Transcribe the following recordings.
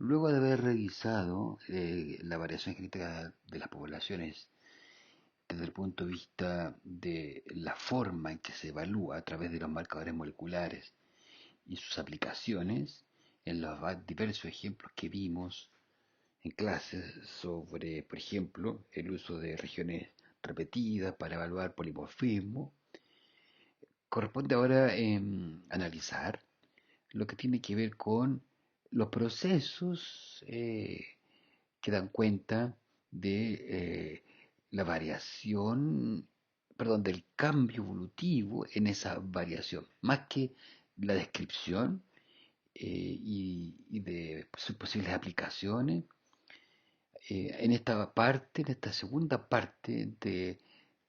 Luego de haber revisado la variación genética de las poblaciones desde el punto de vista de la forma en que se evalúa a través de los marcadores moleculares y sus aplicaciones, en los diversos ejemplos que vimos en clases sobre, por ejemplo, el uso de regiones repetidas para evaluar polimorfismo, corresponde ahora analizar lo que tiene que ver con los procesos que dan cuenta de la variación, perdón, del cambio evolutivo en esa variación, más que la descripción y de sus posibles aplicaciones. En esta parte, en esta segunda parte de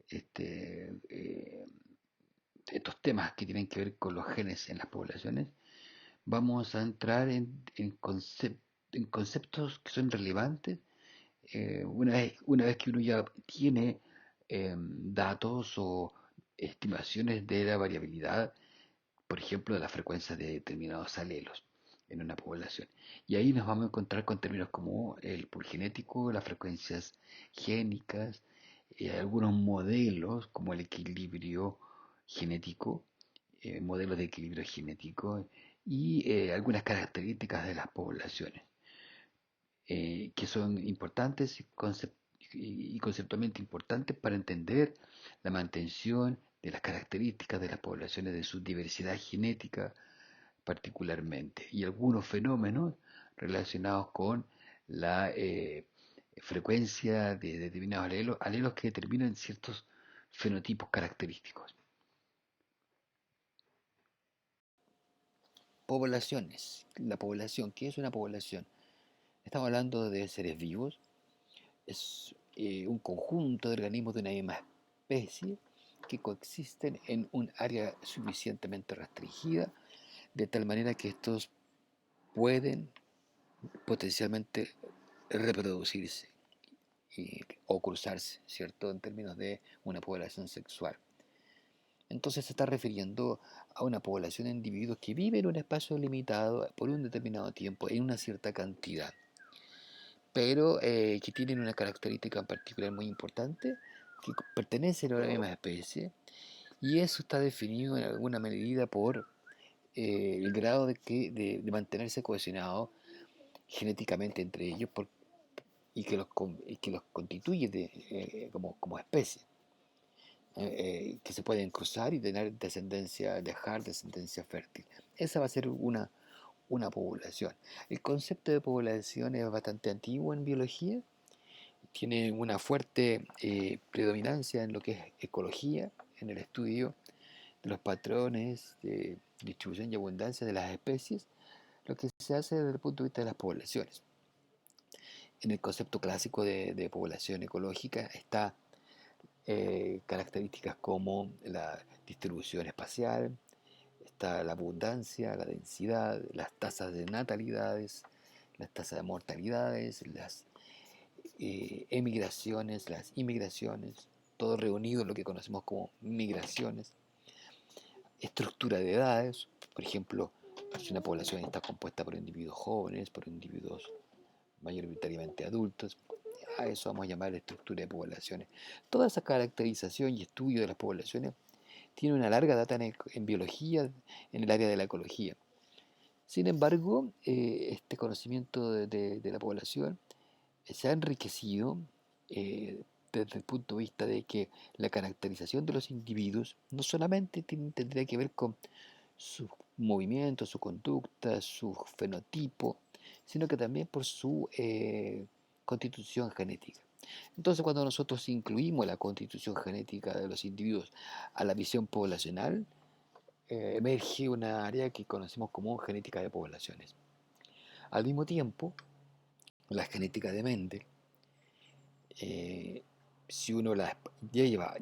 este, estos temas que tienen que ver con los genes en las poblaciones, vamos a entrar en conceptos que son relevantes una vez que uno ya tiene datos o estimaciones de la variabilidad, por ejemplo, de la frecuencia de determinados alelos en una población. Y ahí nos vamos a encontrar con términos como el pool genético, las frecuencias génicas, algunos modelos como el equilibrio genético, modelos de equilibrio genético y algunas características de las poblaciones que son importantes y conceptualmente importantes para entender la mantención de las características de las poblaciones, de su diversidad genética particularmente, y algunos fenómenos relacionados con la frecuencia de determinados alelos que determinan ciertos fenotipos característicos. Poblaciones. La población. ¿Qué es una población? Estamos hablando de seres vivos. Es un conjunto de organismos de una misma especie que coexisten en un área suficientemente restringida, de tal manera que estos pueden potencialmente reproducirse o cruzarse, ¿cierto? En términos de una población sexual. Entonces se está refiriendo a una población de individuos que viven en un espacio limitado por un determinado tiempo en una cierta cantidad, pero que tienen una característica en particular muy importante, que pertenecen a la misma especie, y eso está definido en alguna medida por el grado de mantenerse cohesionados genéticamente entre ellos y que los constituye como especie. Que se pueden cruzar y tener descendencia, dejar descendencia fértil. Esa va a ser una población. El concepto de población es bastante antiguo en biología, tiene una fuerte predominancia en lo que es ecología, en el estudio de los patrones de distribución y abundancia de las especies, lo que se hace desde el punto de vista de las poblaciones. En el concepto clásico de población ecológica está características como la distribución espacial, está la abundancia, la densidad, las tasas de natalidades, las tasas de mortalidades, las emigraciones, las inmigraciones, todo reunido en lo que conocemos como migraciones, estructura de edades, por ejemplo, si una población está compuesta por individuos jóvenes, por individuos mayoritariamente adultos, a eso vamos a llamar estructura de poblaciones. Toda esa caracterización y estudio de las poblaciones tiene una larga data en biología, en el área de la ecología. Sin embargo, este conocimiento de la población se ha enriquecido desde el punto de vista de que la caracterización de los individuos no solamente tendría que ver con sus movimientos, su conducta, su fenotipo, sino que también por su constitución genética. Entonces, cuando nosotros incluimos la constitución genética de los individuos a la visión poblacional, emerge una área que conocemos como genética de poblaciones. Al mismo tiempo, la genética de Mendel, eh, si uno la lleva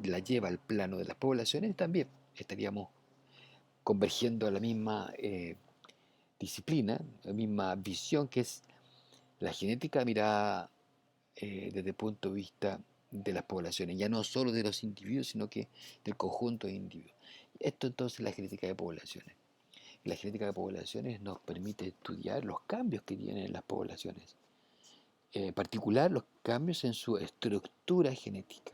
al plano de las poblaciones, también estaríamos convergiendo a la misma disciplina, la misma visión que es la genética mirada desde el punto de vista de las poblaciones, ya no solo de los individuos, sino que del conjunto de individuos. Esto entonces es la genética de poblaciones. La genética de poblaciones nos permite estudiar los cambios que tienen las poblaciones, en particular los cambios en su estructura genética.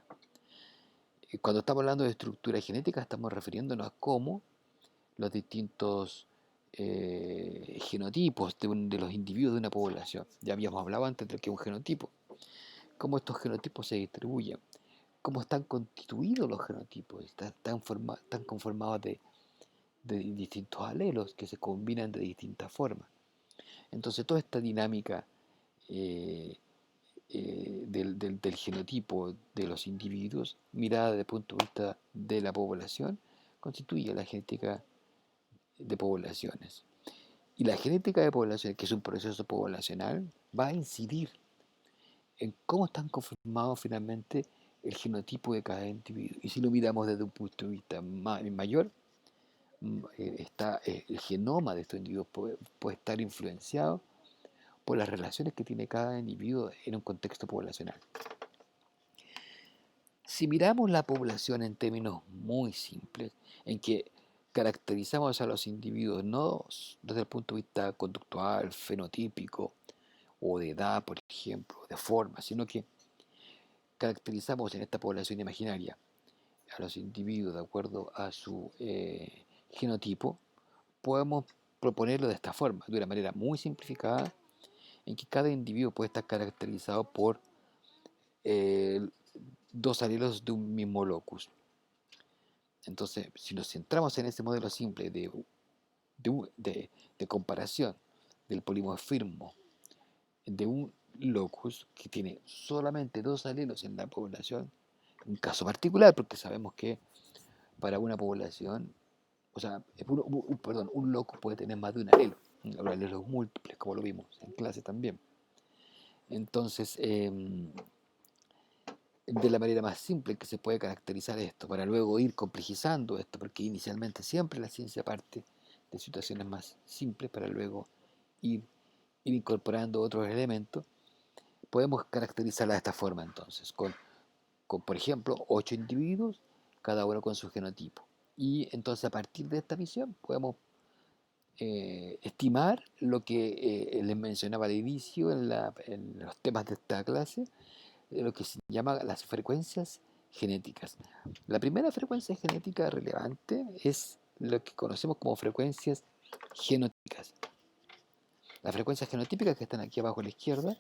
Cuando estamos hablando de estructura genética, estamos refiriéndonos a cómo los distintos genotipos de los individuos de una población. Ya habíamos hablado antes de que es un genotipo, cómo estos genotipos se distribuyen, cómo están constituidos los genotipos, están conformados de distintos alelos que se combinan de distintas formas. Entonces toda esta dinámica eh, del genotipo de los individuos, mirada desde el punto de vista de la población, constituye la genética de poblaciones. Y la genética de poblaciones, que es un proceso poblacional, va a incidir en cómo están conformados finalmente el genotipo de cada individuo. Y si lo miramos desde un punto de vista mayor, el genoma de estos individuos puede estar influenciado por las relaciones que tiene cada individuo en un contexto poblacional. Si miramos la población en términos muy simples, en que caracterizamos a los individuos no desde el punto de vista conductual, fenotípico o de edad, por ejemplo, de forma, sino que caracterizamos en esta población imaginaria a los individuos de acuerdo a su genotipo, podemos proponerlo de esta forma, de una manera muy simplificada, en que cada individuo puede estar caracterizado por eh, dos alelos de un mismo locus. Entonces, si nos centramos en ese modelo simple de comparación del polimorfismo de un locus que tiene solamente dos alelos en la población, un caso particular, porque sabemos que para una población, o sea, un locus puede tener más de un alelo, los alelos múltiples, como lo vimos en clase también. Entonces, de la manera más simple que se puede caracterizar esto, para luego ir complejizando esto, porque inicialmente siempre la ciencia parte de situaciones más simples para luego ir, ir incorporando otros elementos, podemos caracterizarla de esta forma entonces, con por ejemplo 8 individuos, cada uno con su genotipo. Y entonces a partir de esta visión podemos estimar lo que les mencionaba al inicio en los temas de esta clase, lo que se llama las frecuencias genéticas. La primera frecuencia genética relevante es lo que conocemos como frecuencias genotípicas. Las frecuencias genotípicas que están aquí abajo a la izquierda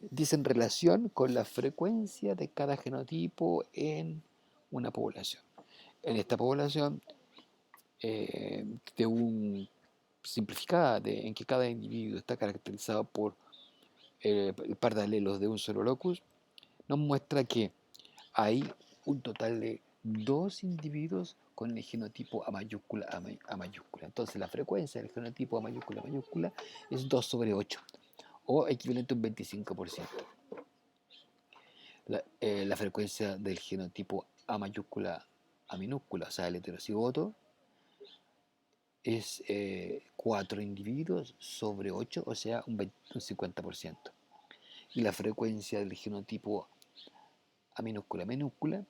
dicen relación con la frecuencia de cada genotipo en una población. En esta población, de un simplificada, en que cada individuo está caracterizado por el par de alelos de un solo locus, nos muestra que hay un total de dos individuos con el genotipo A mayúscula A mayúscula. Entonces la frecuencia del genotipo A mayúscula A mayúscula es 2 sobre 8 o equivalente a un 25%. La frecuencia del genotipo A mayúscula A minúscula, o sea, el heterocigoto, es 4 individuos sobre 8, o sea, un 50%. Y la frecuencia del genotipo A minúscula minúscula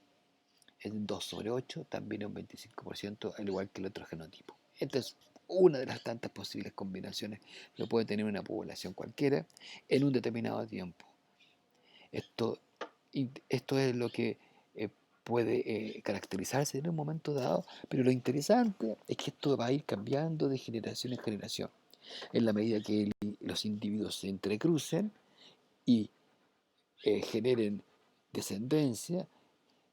es 2 sobre 8, también un 25%, al igual que el otro genotipo. Esta es una de las tantas posibles combinaciones que puede tener una población cualquiera en un determinado tiempo. Esto, esto es lo que puede caracterizarse en un momento dado, pero lo interesante es que esto va a ir cambiando de generación en generación, en la medida que los individuos se entrecrucen y generen descendencia,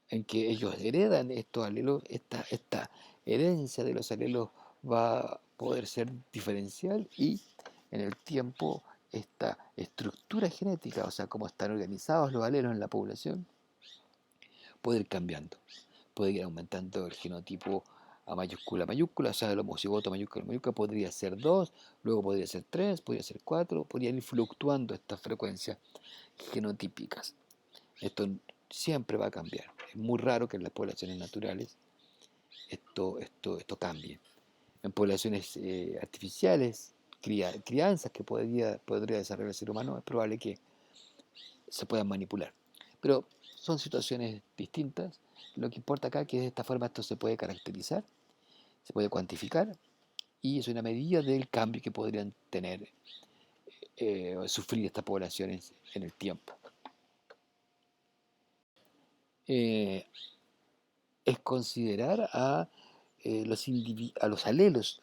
en que ellos heredan estos alelos, esta herencia de los alelos va a poder ser diferencial y en el tiempo esta estructura genética, o sea, cómo están organizados los alelos en la población, puede ir cambiando, puede ir aumentando el genotipo A mayúscula, o sea, el homocigoto mayúscula, podría ser 2, luego podría ser 3, podría ser 4, podrían ir fluctuando estas frecuencias genotípicas. Esto siempre va a cambiar. Es muy raro que en las poblaciones naturales esto cambie. En poblaciones artificiales, crianzas que podría desarrollar el ser humano, es probable que se puedan manipular. Pero son situaciones distintas. Lo que importa acá es que de esta forma esto se puede caracterizar, se puede cuantificar y es una medida del cambio que podrían tener, sufrir estas poblaciones en el tiempo. Eh, es considerar a los alelos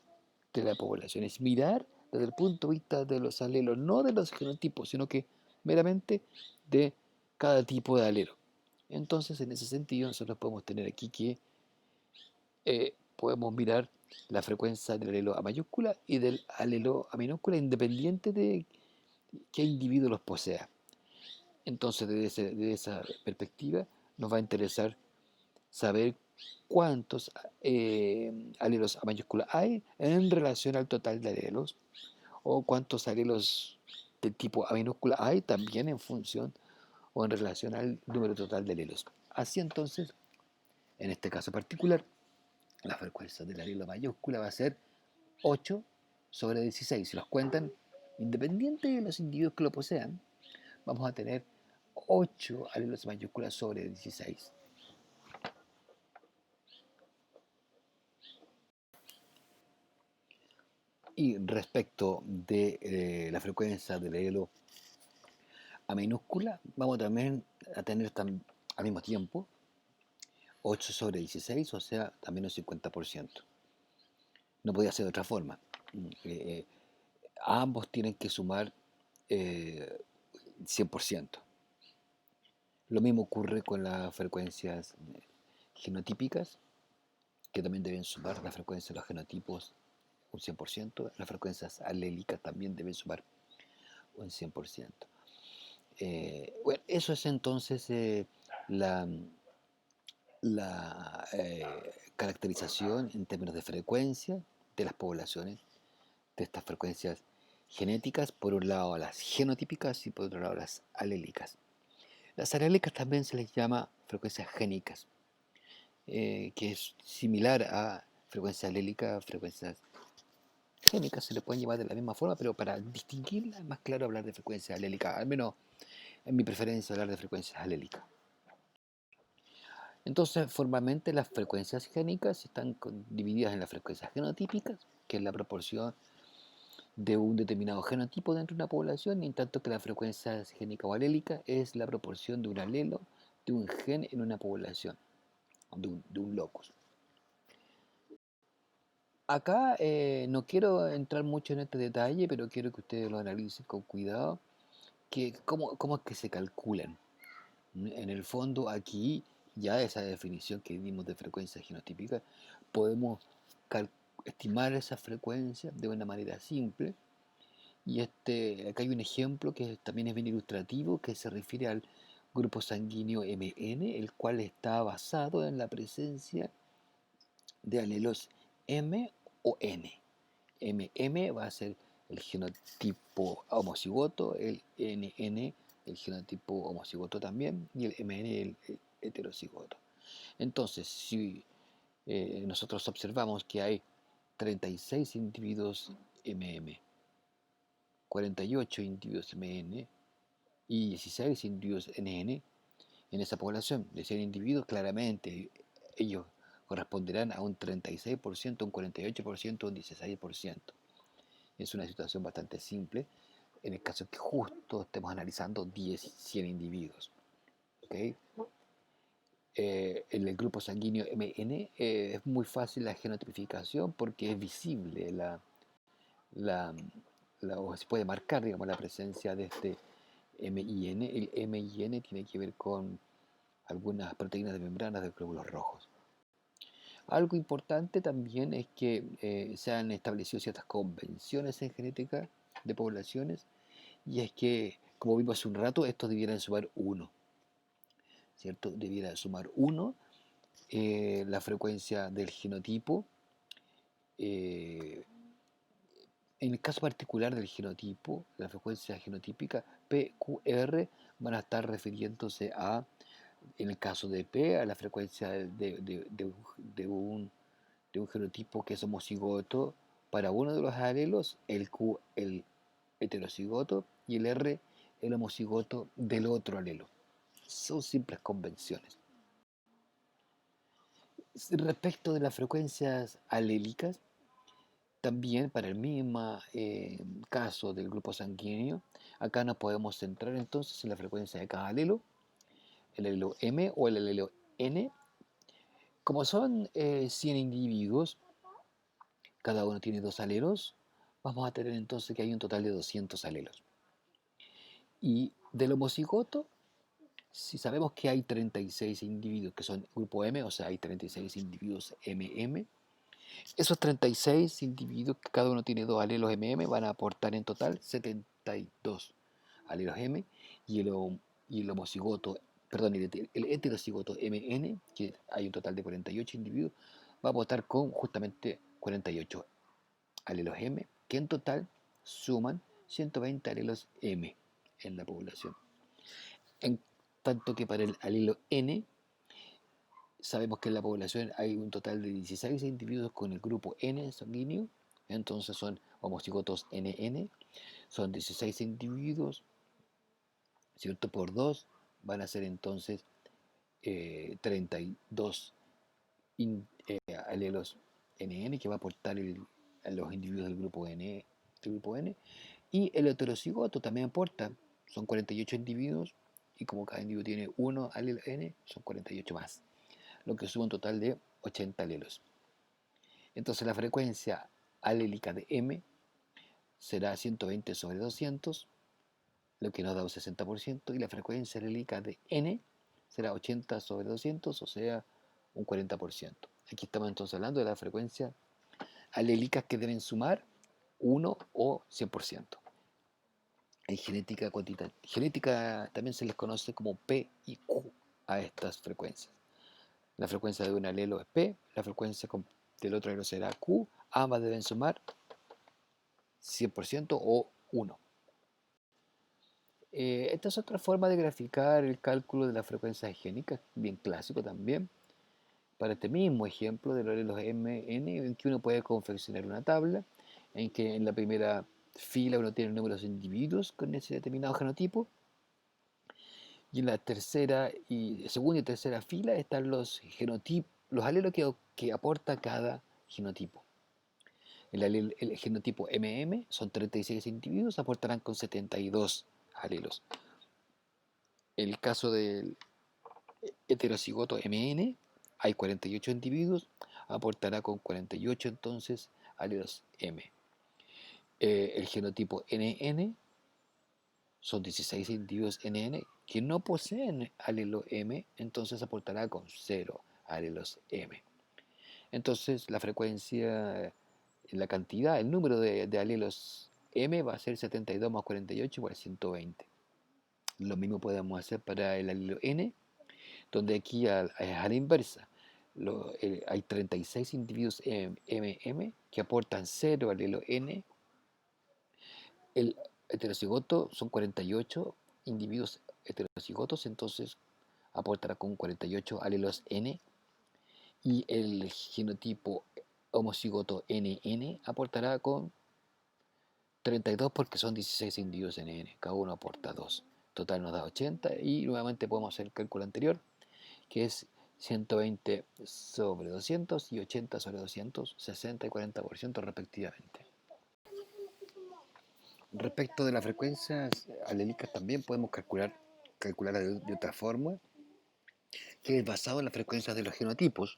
de la población, es mirar desde el punto de vista de los alelos, no de los genotipos, sino que meramente de cada tipo de alelo. Entonces, en ese sentido, nosotros podemos tener aquí que podemos mirar la frecuencia del alelo A mayúscula y del alelo A minúscula independiente de qué individuo los posea. Entonces, desde esa perspectiva, nos va a interesar saber cuántos alelos A mayúscula hay en relación al total de alelos, o cuántos alelos del tipo A minúscula hay también en función o en relación al número total de alelos. Así entonces, en este caso particular, la frecuencia del alelo mayúscula va a ser 8 sobre 16. Si los cuentan, independiente de los individuos que lo posean, vamos a tener 8 alelos mayúsculas sobre 16. Y respecto de la frecuencia del alelo A minúscula, vamos también a tener al mismo tiempo 8 sobre 16, o sea, también un 50%. No podía ser de otra forma. Ambos tienen que sumar 100%. Lo mismo ocurre con las frecuencias genotípicas, que también deben sumar la frecuencia de los genotipos un 100%. Las frecuencias alélicas también deben sumar un 100%. Bueno, eso es entonces la, la caracterización en términos de frecuencia de las poblaciones, de estas frecuencias genéticas, por un lado las genotípicas y por otro lado las alélicas. Las alélicas también se les llama frecuencias génicas, que es similar a frecuencias alélicas, frecuencias génicas, se le pueden llamar de la misma forma, pero para distinguirlas es más claro hablar de frecuencias alélicas, al menos en mi preferencia hablar de frecuencias alélicas. Entonces, formalmente las frecuencias génicas están divididas en las frecuencias genotípicas, que es la proporción de un determinado genotipo dentro de una población, y en tanto que la frecuencia génica o alélica es la proporción de un alelo de un gen en una población, de un locus. Acá no quiero entrar mucho en este detalle, pero quiero que ustedes lo analicen con cuidado, que cómo es que se calculan. En el fondo, aquí, ya esa definición que dimos de frecuencia genotípica, podemos estimar esa frecuencia de una manera simple. Y acá hay un ejemplo que también es bien ilustrativo, que se refiere al grupo sanguíneo MN, el cual está basado en la presencia de alelos M o N. MM va a ser el genotipo homocigoto, el NN el genotipo homocigoto también, y el MN el heterocigoto. Entonces, si nosotros observamos que hay 36 individuos MM, 48 individuos MN y 16 individuos NN en esa población de 100 individuos, claramente ellos corresponderán a un 36%, un 48%, un 16%. Es una situación bastante simple en el caso que justo estemos analizando 100 individuos. ¿Okay? En el grupo sanguíneo MN es muy fácil la genotipificación porque es visible o se puede marcar, digamos, la presencia de este MIN. El MIN tiene que ver con algunas proteínas de membranas de glóbulos rojos. Algo importante también es que se han establecido ciertas convenciones en genética de poblaciones, y es que, como vimos hace un rato, estos debieran sumar 1, ¿cierto? Debiera sumar 1 la frecuencia del genotipo. En el caso particular del genotipo, la frecuencia genotípica PQR van a estar refiriéndose a, en el caso de P, a la frecuencia de un genotipo que es homocigoto para uno de los alelos, el Q el heterocigoto y el R el homocigoto del otro alelo. Son simples convenciones. Respecto de las frecuencias alélicas, También para el mismo caso del grupo sanguíneo, acá nos podemos centrar entonces en la frecuencia de cada alelo, el alelo M o el alelo N. Como son 100 individuos, cada uno tiene dos alelos, vamos a tener entonces que hay un total de 200 alelos. Y del homocigoto, si sabemos que hay 36 individuos que son grupo M, o sea, hay 36 individuos MM, esos 36 individuos, que cada uno tiene dos alelos MM, van a aportar en total 72 alelos M, y el homocigoto, perdón, el heterocigoto MN, que hay un total de 48 individuos, va a aportar con justamente 48 alelos M, que en total suman 120 alelos M en la población. En tanto que para el alelo N, sabemos que en la población hay un total de 16 individuos con el grupo N sanguíneo, entonces son homocigotos NN, son 16 individuos, ¿cierto? Por 2 van a ser entonces 32 alelos NN que va a aportar a los individuos del grupo N, y el heterocigoto también aporta, son 48 individuos, y como cada individuo tiene uno alelo N, son 48 más, lo que suma un total de 80 alelos. Entonces la frecuencia alélica de M será 120 sobre 200, lo que nos da un 60%, y la frecuencia alélica de N será 80 sobre 200, o sea, un 40%. Aquí estamos entonces hablando de las frecuencias alélicas que deben sumar 1 o 100%. En genética cuantitativa, genética también se les conoce como P y Q a estas frecuencias. La frecuencia de un alelo es P, la frecuencia del otro alelo será Q, ambas deben sumar 100% o 1. Esta es otra forma de graficar el cálculo de la frecuencia génica, bien clásico también. Para este mismo ejemplo de los alelos MN, en que uno puede confeccionar una tabla, en que en la primera fila uno tiene números de individuos con ese determinado genotipo, y en la segunda y tercera fila están los genotipos, los alelos que aporta cada genotipo. El genotipo MM son 36 individuos, aportarán con 72 alelos. El caso del heterocigoto MN, hay 48 individuos, aportará con 48 entonces alelos M. El genotipo NN son 16 individuos NN que no poseen alelo M, entonces aportará con 0 alelos M. Entonces la frecuencia, la cantidad, el número de alelos M va a ser 72 más 48 igual a 120. Lo mismo podemos hacer para el alelo N, donde aquí es a la inversa. Hay 36 individuos MM que aportan 0 alelo N. El heterocigoto son 48 individuos heterocigotos, entonces aportará con 48 alelos N. Y el genotipo homocigoto NN aportará con 32 porque son 16 individuos NN, cada uno aporta 2. Total nos da 80 y nuevamente podemos hacer el cálculo anterior, que es 120 sobre 200 y 80 sobre 200, 60 y 40% respectivamente. Respecto de las frecuencias alélicas también podemos calcular de otra forma, que es basado en las frecuencias de los genotipos.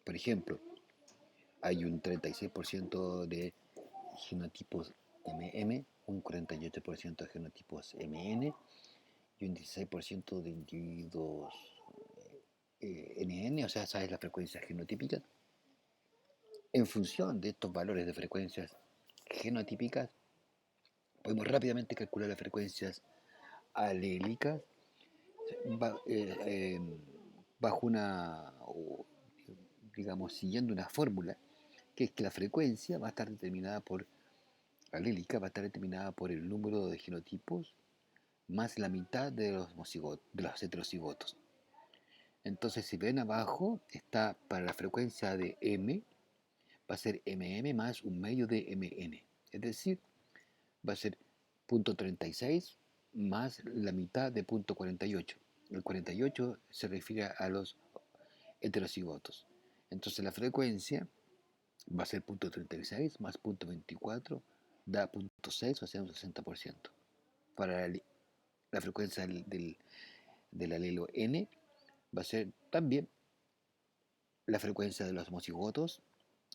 Por ejemplo, hay un 36% de genotipos MM, un 48% de genotipos MN y un 16% de individuos NN, o sea, esa es la frecuencia genotípica. En función de estos valores de frecuencias genotípicas, podemos rápidamente calcular las frecuencias alélicas bajo digamos, siguiendo una fórmula, que es que la frecuencia va a estar determinada alélica va a estar determinada por el número de genotipos más la mitad de los heterocigotos. Entonces, si ven abajo, está para la frecuencia de M, va a ser MM más un medio de MN. Es decir, va a ser 0.36 más la mitad de 0.48. El 48 se refiere a los heterocigotos. Entonces la frecuencia va a ser 0.36 más 0.24, da 0.6, o sea, un 60%. Para la frecuencia del alelo N va a ser también la frecuencia de los homocigotos,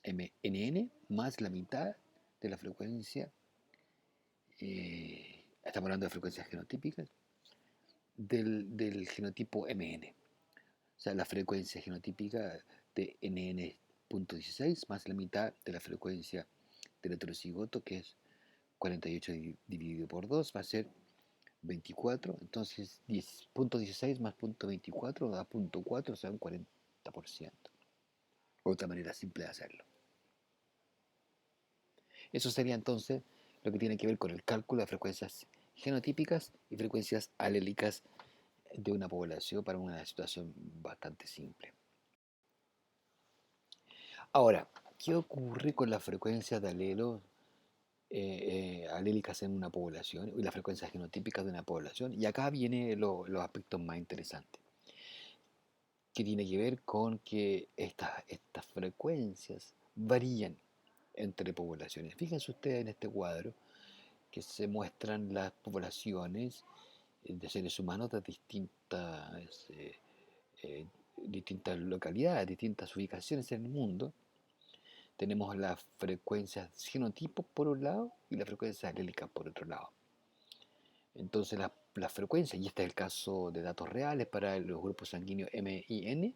MNN, más la mitad de la frecuencia, estamos hablando de frecuencias genotípicas, del genotipo MN. O sea, la frecuencia genotípica de NN.16 más la mitad de la frecuencia del heterocigoto, que es 48 dividido por 2, va a ser 24. Entonces, 10.16 más 0.24 da 0.4, o sea, un 40%. Otra manera simple de hacerlo. Eso sería entonces lo que tiene que ver con el cálculo de frecuencias genotípicas y frecuencias alélicas de una población para una situación bastante simple. Ahora, ¿qué ocurre con las frecuencias de alelos alélicas en una población y las frecuencias genotípicas de una población? Y acá vienen los aspectos más interesantes, que tiene que ver con que estas frecuencias varían entre poblaciones. Fíjense ustedes en este cuadro que se muestran las poblaciones de seres humanos de distintas localidades, distintas ubicaciones en el mundo. Tenemos las frecuencias genotipos por un lado y las frecuencias alélicas por otro lado. Entonces las frecuencias, y este es el caso de datos reales para los grupos sanguíneos M y N,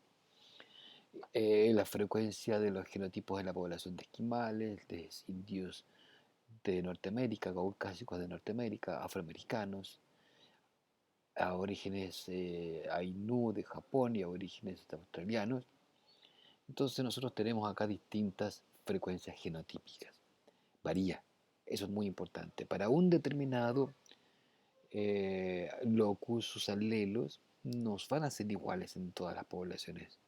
la frecuencia de los genotipos de la población de esquimales, de indios de Norteamérica, caucásicos de Norteamérica, afroamericanos, aborígenes Ainu de Japón y aborígenes australianos. Entonces nosotros tenemos acá distintas frecuencias genotípicas. Varía, eso es muy importante. Para un determinado locus, sus alelos nos van a ser iguales en todas las poblaciones.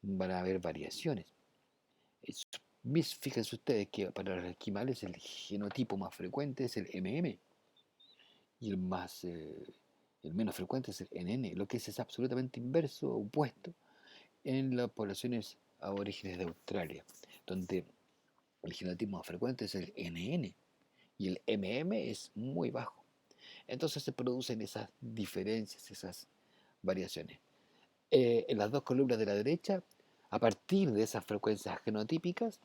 Van a haber variaciones. Fíjense ustedes que para los esquimales el genotipo más frecuente es el MM y el menos frecuente es el NN, lo que es absolutamente inverso, opuesto en las poblaciones aborígenes de Australia, donde el genotipo más frecuente es el NN y el MM es muy bajo. Entonces se producen esas diferencias, esas variaciones. En las dos columnas de la derecha, a partir de esas frecuencias genotípicas,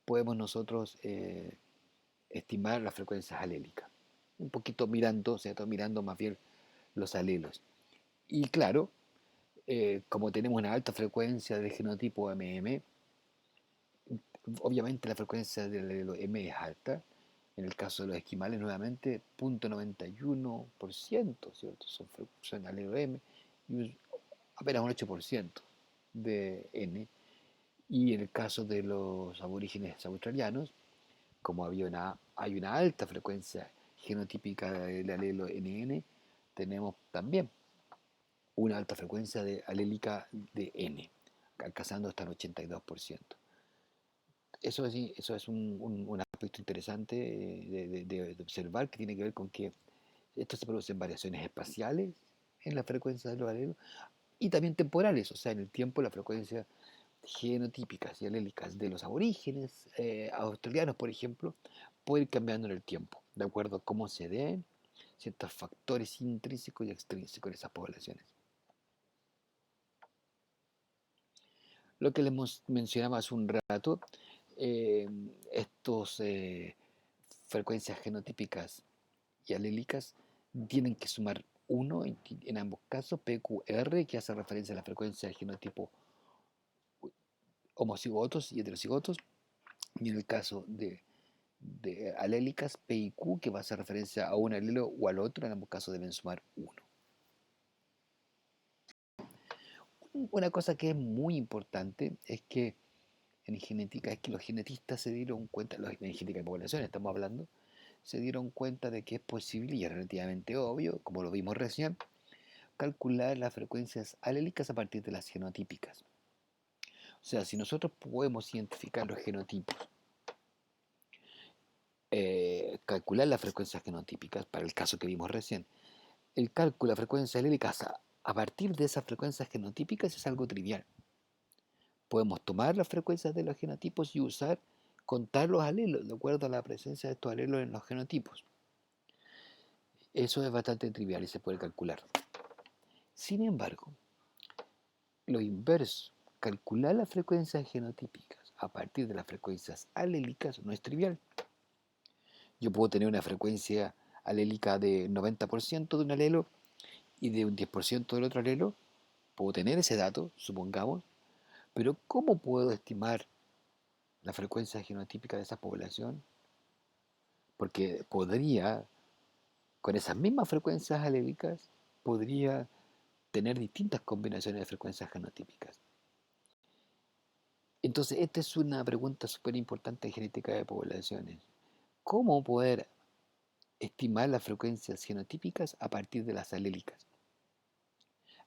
podemos nosotros estimar las frecuencias alélicas. Un poquito mirando, ¿cierto? Mirando más bien los alelos. Y claro, como tenemos una alta frecuencia del genotipo MM, obviamente la frecuencia del alelo M es alta. En el caso de los esquimales, nuevamente, 0.91%, ¿cierto? Son alelo M y apenas un 8% de N. Y en el caso de los aborígenes australianos, como hay una alta frecuencia genotípica del alelo NN, tenemos también una alta frecuencia alélica de N, alcanzando hasta el 82%. Eso es un aspecto interesante de observar, que tiene que ver con que esto se producen variaciones espaciales en la frecuencia de los alelos y también temporales, o sea, en el tiempo la frecuencia genotípicas y alélicas de los aborígenes australianos, por ejemplo, puede ir cambiando en el tiempo, de acuerdo a cómo se den ciertos factores intrínsecos y extrínsecos en esas poblaciones. Lo que les mencionaba hace un rato, eh, estos frecuencias genotípicas y alélicas tienen que sumar 1 en ambos casos, PQR, que hace referencia a la frecuencia del genotipo homocigotos y heterocigotos, y en el caso de alélicas, P y Q, que va a hacer referencia a un alelo o al otro, en ambos casos deben sumar 1. Una cosa que es muy importante es que en genética es que los genetistas se dieron cuenta, en genética de población estamos hablando, se dieron cuenta de que es posible y es relativamente obvio, como lo vimos recién, calcular las frecuencias alélicas a partir de las genotípicas. O sea, si nosotros podemos identificar los genotipos, calcular las frecuencias genotípicas, para el caso que vimos recién, el cálculo de frecuencias alélicas a partir de esas frecuencias genotípicas es algo trivial, podemos tomar las frecuencias de los genotipos y contar los alelos, de acuerdo a la presencia de estos alelos en los genotipos. Eso es bastante trivial y se puede calcular. Sin embargo, lo inverso, calcular las frecuencias genotípicas a partir de las frecuencias alélicas no es trivial. Yo puedo tener una frecuencia alélica de 90% de un alelo y de un 10% del otro alelo. Puedo tener ese dato, supongamos, pero ¿cómo puedo estimar la frecuencia genotípica de esa población? Porque podría, con esas mismas frecuencias alélicas, podría tener distintas combinaciones de frecuencias genotípicas. Entonces, esta es una pregunta súper importante en genética de poblaciones. ¿Cómo poder estimar las frecuencias genotípicas a partir de las alélicas?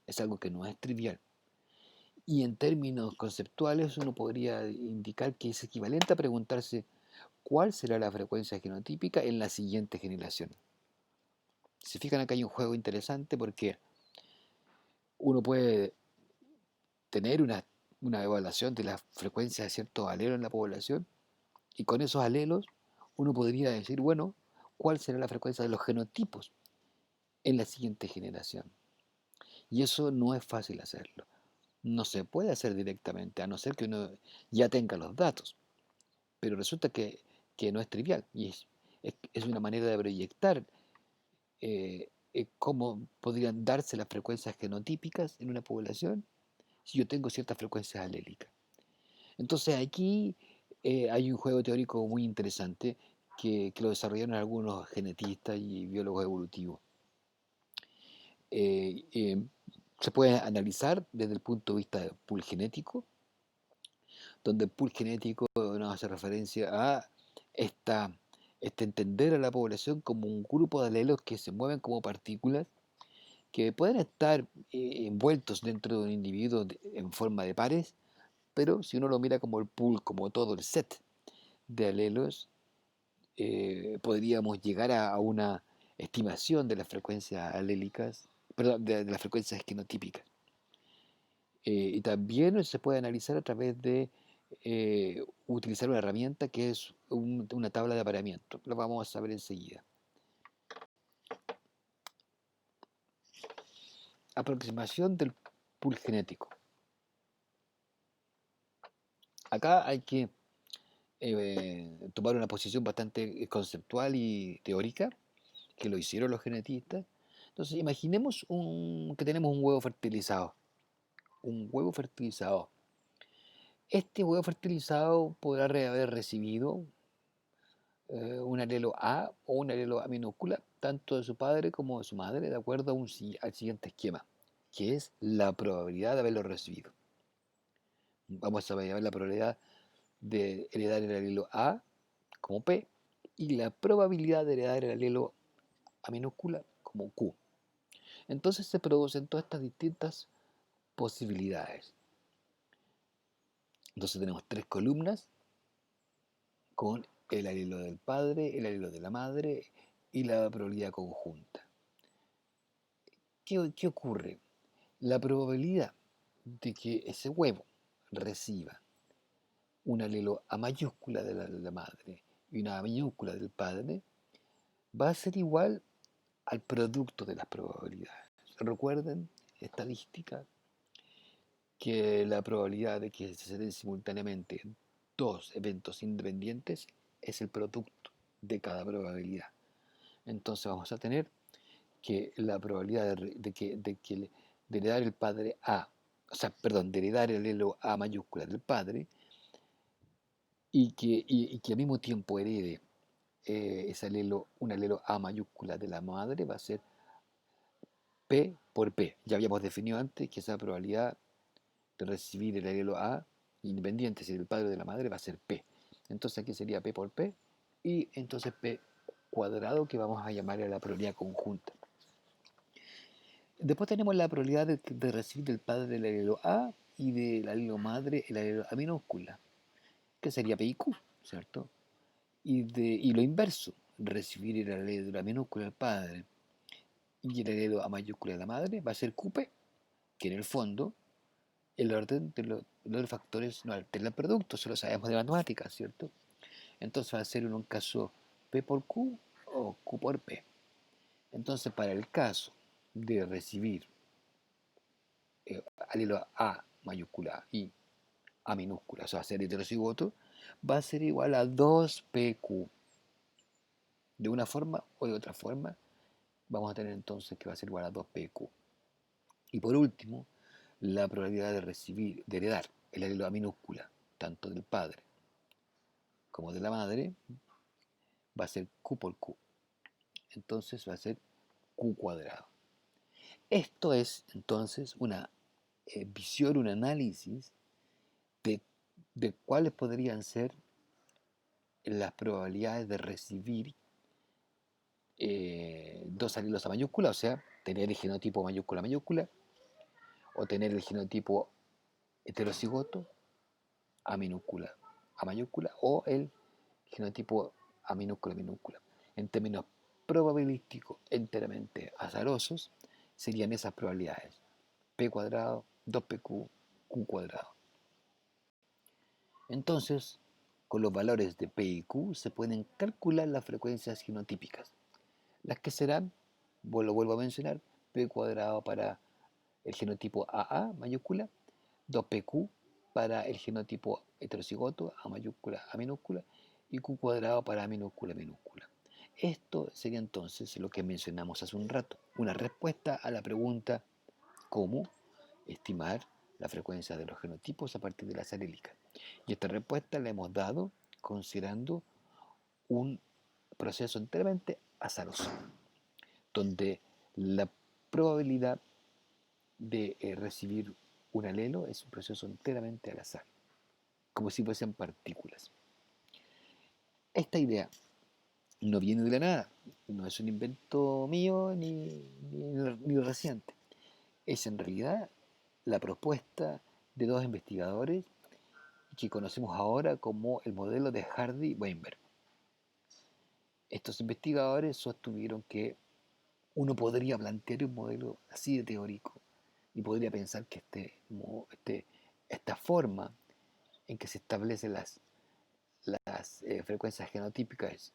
Es algo que no es trivial. Y en términos conceptuales uno podría indicar que es equivalente a preguntarse cuál será la frecuencia genotípica en la siguiente generación. Se fijan, acá hay un juego interesante porque uno puede tener una evaluación de la frecuencia de ciertos alelos en la población y con esos alelos uno podría decir, bueno, cuál será la frecuencia de los genotipos en la siguiente generación. Y eso no es fácil hacerlo. No se puede hacer directamente, a no ser que uno ya tenga los datos. Pero resulta que no es trivial y es una manera de proyectar cómo podrían darse las frecuencias genotípicas en una población si yo tengo ciertas frecuencias alélicas. Entonces aquí hay un juego teórico muy interesante que lo desarrollaron algunos genetistas y biólogos evolutivos. Eh, eh, Se puede analizar desde el punto de vista del pool genético, donde el pool genético nos hace referencia a esta, este entender a la población como un grupo de alelos que se mueven como partículas que pueden estar envueltos dentro de un individuo en forma de pares, pero si uno lo mira como el pool, como todo el set de alelos, podríamos llegar a una estimación de las frecuencias alélicas, perdón, de las frecuencias genotípicas. Y también se puede analizar a través de utilizar una herramienta que es una tabla de apareamiento. Lo vamos a ver enseguida. Aproximación del pool genético. Acá hay que tomar una posición bastante conceptual y teórica, que lo hicieron los genetistas. Entonces, imaginemos que tenemos un huevo fertilizado. Un huevo fertilizado. Este huevo fertilizado podrá haber recibido un alelo A o un alelo A minúscula, tanto de su padre como de su madre, de acuerdo al siguiente esquema, que es la probabilidad de haberlo recibido. Vamos a ver la probabilidad de heredar el alelo A como P y la probabilidad de heredar el alelo A minúscula como Q. Entonces se producen todas estas distintas posibilidades. Entonces tenemos tres columnas con el alelo del padre, el alelo de la madre y la probabilidad conjunta. ¿Qué ocurre? La probabilidad de que ese huevo reciba un alelo A mayúscula de la madre y una A minúscula del padre va a ser igual al producto de las probabilidades. Recuerden, estadística, que la probabilidad de que se den simultáneamente dos eventos independientes es el producto de cada probabilidad. Entonces vamos a tener que la probabilidad de heredar el padre A, o sea, perdón, de heredar el alelo A mayúscula del padre y que al mismo tiempo herede un alelo A mayúscula de la madre va a ser P por P. Ya habíamos definido antes que esa probabilidad de recibir el alelo A independiente si el padre o de la madre va a ser P. Entonces aquí sería P por P y entonces P cuadrado que vamos a llamar a la probabilidad conjunta. Después tenemos la probabilidad de recibir del padre el alelo A y del alelo madre el alelo A minúscula, que sería P y Q, ¿cierto? Y lo inverso, recibir el alelo A minúscula del padre y el alelo A mayúscula de la madre va a ser QP, que en el fondo los factores no altera el producto, eso lo sabemos de matemáticas, ¿cierto? Entonces va a ser en un caso P por Q o Q por P. Entonces, para el caso de recibir alelo A mayúscula y A minúscula, o sea, ser heterocigoto, va a ser igual a 2PQ. De una forma o de otra forma, vamos a tener entonces que va a ser igual a 2PQ. Y por último, la probabilidad de recibir, de heredar el alelo A minúscula, tanto del padre como de la madre, va a ser Q por Q. Entonces va a ser Q cuadrado. Esto es entonces una visión, un análisis de, de cuáles podrían ser las probabilidades de recibir dos alelos a mayúscula, o sea, tener el genotipo mayúscula mayúscula, o tener el genotipo heterocigoto a minúscula a mayúscula, o el genotipo a minúscula minúscula. En términos probabilísticos enteramente azarosos, serían esas probabilidades: p cuadrado, 2pq, q cuadrado. Entonces, con los valores de p y q se pueden calcular las frecuencias genotípicas, las que serán, lo vuelvo a mencionar, p cuadrado para el genotipo AA mayúscula, 2pq para el genotipo heterocigoto a mayúscula a minúscula y q cuadrado para a minúscula minúscula. Esto sería entonces lo que mencionamos hace un rato, una respuesta a la pregunta cómo estimar la frecuencia de los genotipos a partir de las alélicas. Y esta respuesta la hemos dado considerando un proceso enteramente azaroso, donde la probabilidad de recibir un alelo es un proceso enteramente al azar, como si fuesen partículas. Esta idea no viene de la nada, no es un invento mío ni reciente. Es en realidad la propuesta de dos investigadores que conocemos ahora como el modelo de Hardy-Weinberg. Estos investigadores sostuvieron que uno podría plantear un modelo así de teórico y podría pensar que esta forma en que se establecen las frecuencias genotípicas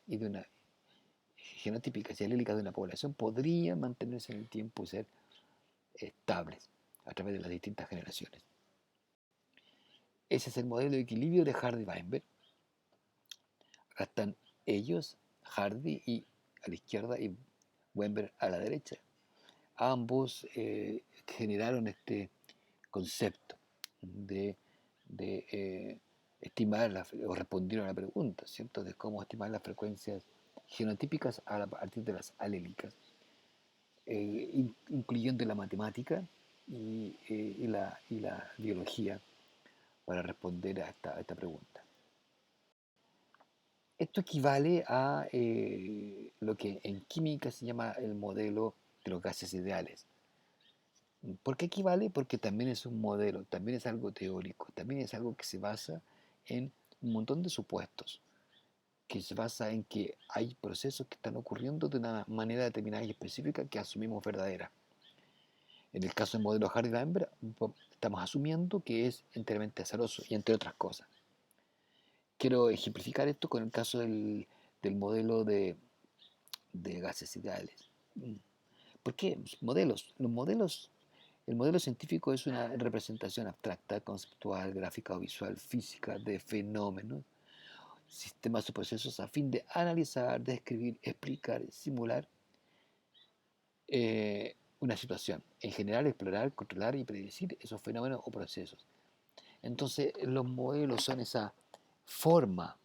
genotípicas y alílicas de una población podría mantenerse en el tiempo y ser estables a través de las distintas generaciones. Ese es el modelo de equilibrio de Hardy-Weinberg. Acá están ellos, Hardy y a la izquierda y Weinberg a la derecha. Ambos generaron este concepto de estimar o respondieron a la pregunta, ¿cierto?, de cómo estimar las frecuencias genotípicas a partir de las alélicas, incluyendo la matemática y la biología para responder a esta pregunta. Esto equivale a lo que en química se llama el modelo de los gases ideales. ¿Por qué equivale? Porque también es un modelo, también es algo teórico, también es algo que se basa en un montón de supuestos, que se basa en que hay procesos que están ocurriendo de una manera determinada y específica que asumimos verdadera. En el caso del modelo Hardy-Weinberg, estamos asumiendo que es enteramente azaroso y entre otras cosas. Quiero ejemplificar esto con el caso del modelo de gases ideales. ¿Por qué? El modelo científico es una representación abstracta, conceptual, gráfica o visual, física de fenómenos, sistemas o procesos a fin de analizar, describir, explicar, simular una situación. En general, explorar, controlar y predecir esos fenómenos o procesos. Entonces, los modelos son esa forma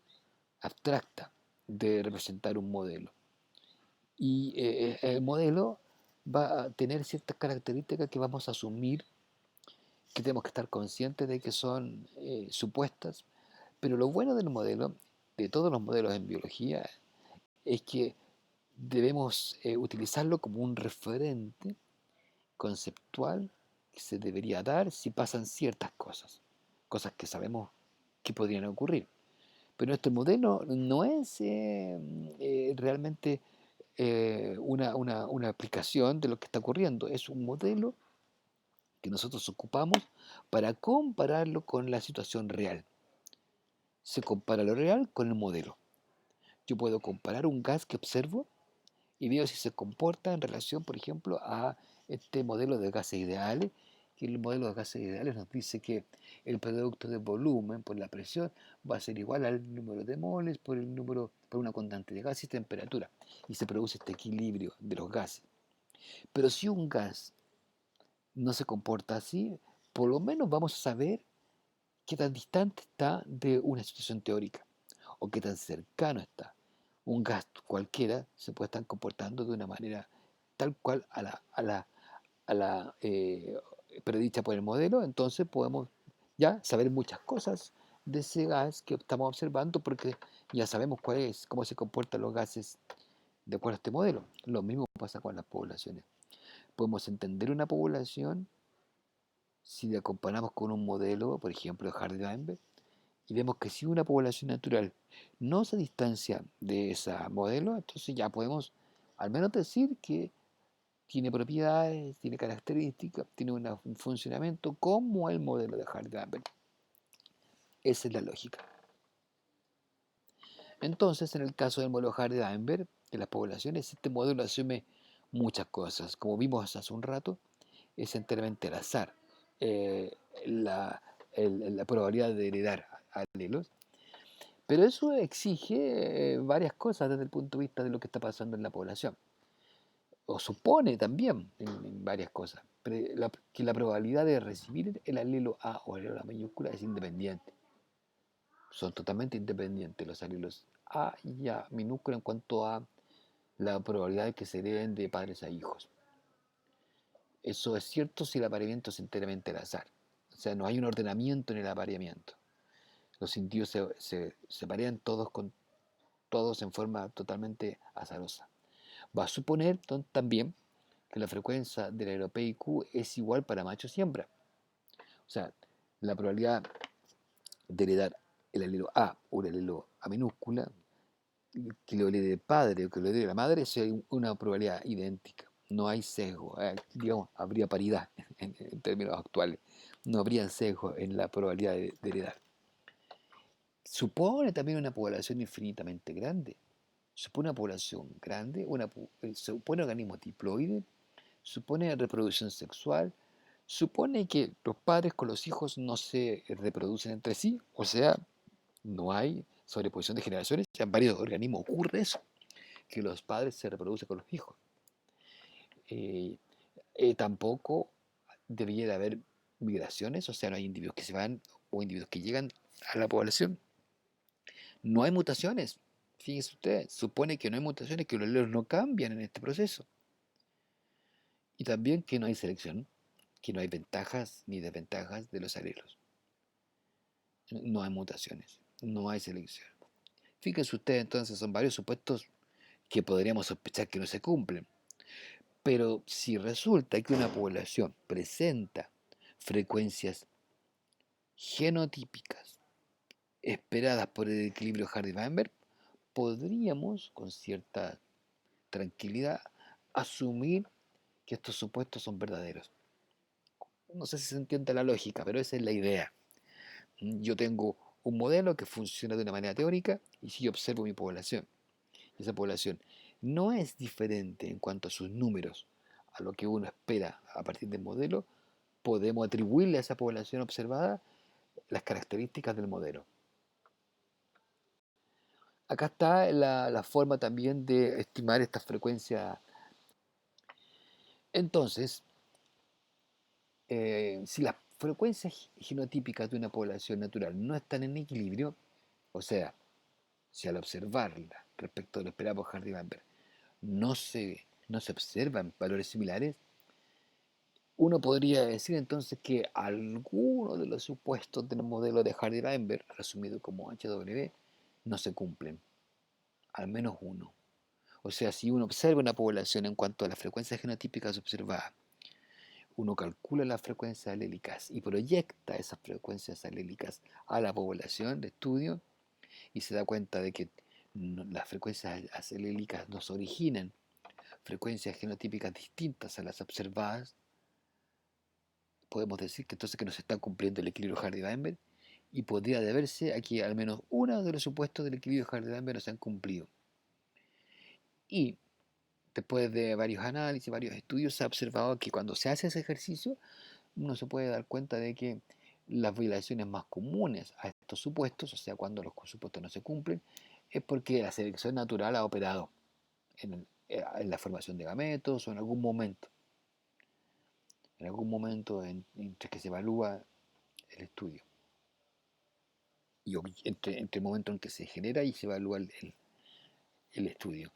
abstracta de representar un modelo. Y el modelo va a tener ciertas características que vamos a asumir, que tenemos que estar conscientes de que son supuestas, pero lo bueno del modelo, de todos los modelos en biología, es que debemos utilizarlo como un referente conceptual que se debería dar si pasan ciertas cosas, cosas que sabemos que podrían ocurrir. Pero este modelo no es realmente una aplicación de lo que está ocurriendo, es un modelo que nosotros ocupamos para compararlo con la situación real. Se compara lo real con el modelo. Yo puedo comparar un gas que observo y veo si se comporta en relación, por ejemplo, a este modelo de gases ideales, que el modelo de gases ideales nos dice que el producto de volumen por la presión va a ser igual al número de moles por el número por una constante de gas y temperatura, y se produce este equilibrio de los gases. Pero si un gas no se comporta así, por lo menos vamos a saber qué tan distante está de una situación teórica o qué tan cercano está. Un gas cualquiera se puede estar comportando de una manera tal cual a la predicha por el modelo, entonces podemos ya saber muchas cosas de ese gas que estamos observando porque ya sabemos cuál es, cómo se comportan los gases de acuerdo a este modelo. Lo mismo pasa con las poblaciones. Podemos entender una población si la comparamos con un modelo, por ejemplo, de Hardy-Weinberg, y vemos que si una población natural no se distancia de ese modelo, entonces ya podemos al menos decir que tiene propiedades, tiene características, tiene un funcionamiento como el modelo de Hardy-Weinberg. Esa es la lógica. Entonces, en el caso del modelo Hardy-Weinberg, de las poblaciones, este modelo asume muchas cosas. Como vimos hace un rato, es enteramente al azar. Eh, la, la probabilidad de heredar alelos. Pero eso exige varias cosas desde el punto de vista de lo que está pasando en la población. O supone también en varias cosas. Que la probabilidad de recibir el alelo A o el alelo A mayúscula es independiente. Son totalmente independientes los alelos A y A minúscula en cuanto a la probabilidad de que se hereden de padres a hijos. Eso es cierto si el apareamiento es enteramente al azar. O sea, no hay un ordenamiento en el apareamiento. Los individuos se parean todos en forma totalmente azarosa. Va a suponer también que la frecuencia del aeropeiq es igual para machos y hembras. O sea, la probabilidad de heredar el alelo A o el alelo A minúscula, que lo herede el padre o que lo herede la madre, es una probabilidad idéntica. No hay sesgo, digamos, habría paridad en términos actuales. No habría sesgo en la probabilidad de heredar. Supone también una población infinitamente grande. Supone una población grande, supone organismos diploides, supone reproducción sexual, supone que los padres con los hijos no se reproducen entre sí, o sea, no hay sobreposición de generaciones. En varios organismos ocurre eso, que los padres se reproducen con los hijos. Eh, Tampoco debería de haber migraciones, o sea, no hay individuos que se van o individuos que llegan a la población. No hay mutaciones. Fíjese usted, supone que no hay mutaciones, que los alelos no cambian en este proceso. Y también que no hay selección, que no hay ventajas ni desventajas de los alelos. No hay mutaciones, no hay selección. Fíjense ustedes, entonces son varios supuestos que podríamos sospechar que no se cumplen. Pero si resulta que una población presenta frecuencias genotípicas esperadas por el equilibrio Hardy-Weinberg, podríamos con cierta tranquilidad asumir que estos supuestos son verdaderos. No sé si se entiende la lógica, pero esa es la idea. Yo tengo un modelo que funciona de una manera teórica y si yo observo mi población, esa población no es diferente en cuanto a sus números a lo que uno espera a partir del modelo, podemos atribuirle a esa población observada las características del modelo. Acá está la forma también de estimar esta frecuencia. Entonces, si las frecuencias genotípicas de una población natural no están en equilibrio, o sea, si al observarla respecto a lo esperado por Hardy-Weinberg no se observan valores similares, uno podría decir entonces que algunos de los supuestos del modelo de Hardy-Weinberg, resumido como HW, no se cumplen, al menos uno. O sea, si uno observa una población en cuanto a las frecuencias genotípicas observadas, uno calcula las frecuencias alélicas y proyecta esas frecuencias alélicas a la población de estudio y se da cuenta de que las frecuencias alélicas nos originan frecuencias genotípicas distintas a las observadas, podemos decir que entonces que no se está cumpliendo el equilibrio Hardy-Weinberg y podría deberse a que al menos uno de los supuestos del equilibrio Hardy-Weinberg no se han cumplido. Y después de varios análisis, varios estudios, se ha observado que cuando se hace ese ejercicio, uno se puede dar cuenta de que las violaciones más comunes a estos supuestos, o sea, cuando los supuestos no se cumplen, es porque la selección natural ha operado en la formación de gametos o en algún momento entre que se evalúa el estudio y entre el momento en que se genera y se evalúa el estudio.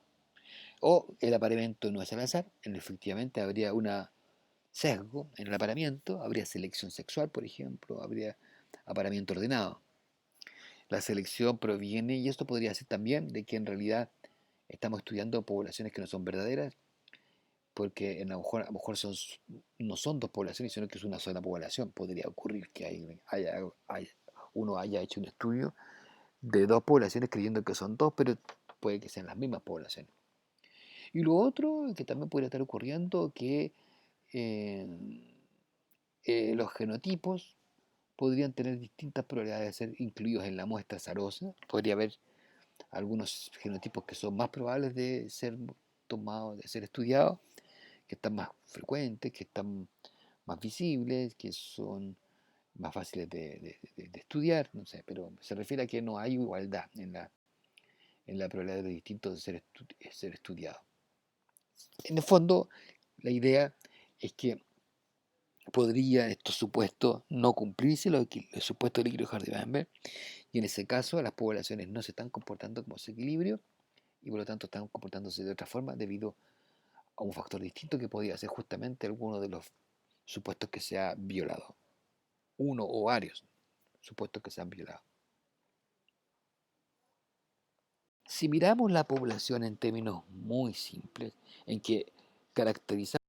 O el apareamiento no es al azar, efectivamente habría un sesgo en el apareamiento, habría selección sexual, por ejemplo, habría apareamiento ordenado. La selección proviene, y esto podría ser también, de que en realidad estamos estudiando poblaciones que no son verdaderas, porque a lo mejor no son dos poblaciones, sino que es una sola población. Podría ocurrir que uno haya hecho un estudio de dos poblaciones creyendo que son dos, pero puede que sean las mismas poblaciones. Y lo otro que también podría estar ocurriendo, que eh, los genotipos podrían tener distintas probabilidades de ser incluidos en la muestra azarosa. Podría haber algunos genotipos que son más probables de ser tomados, de ser estudiados, que están más frecuentes, que están más visibles, que son más fáciles de estudiar, no sé, pero se refiere a que no hay igualdad en la probabilidad de los distintos de ser estudiados. En el fondo, la idea es que podría estos supuestos no cumplirse, los supuestos del equilibrio Hardy-Weinberg, y en ese caso las poblaciones no se están comportando como ese equilibrio y por lo tanto están comportándose de otra forma debido a un factor distinto que podría ser justamente alguno de los supuestos que se ha violado, uno o varios supuestos que se han violado. Si miramos la población en términos muy simples, en que caracterizamos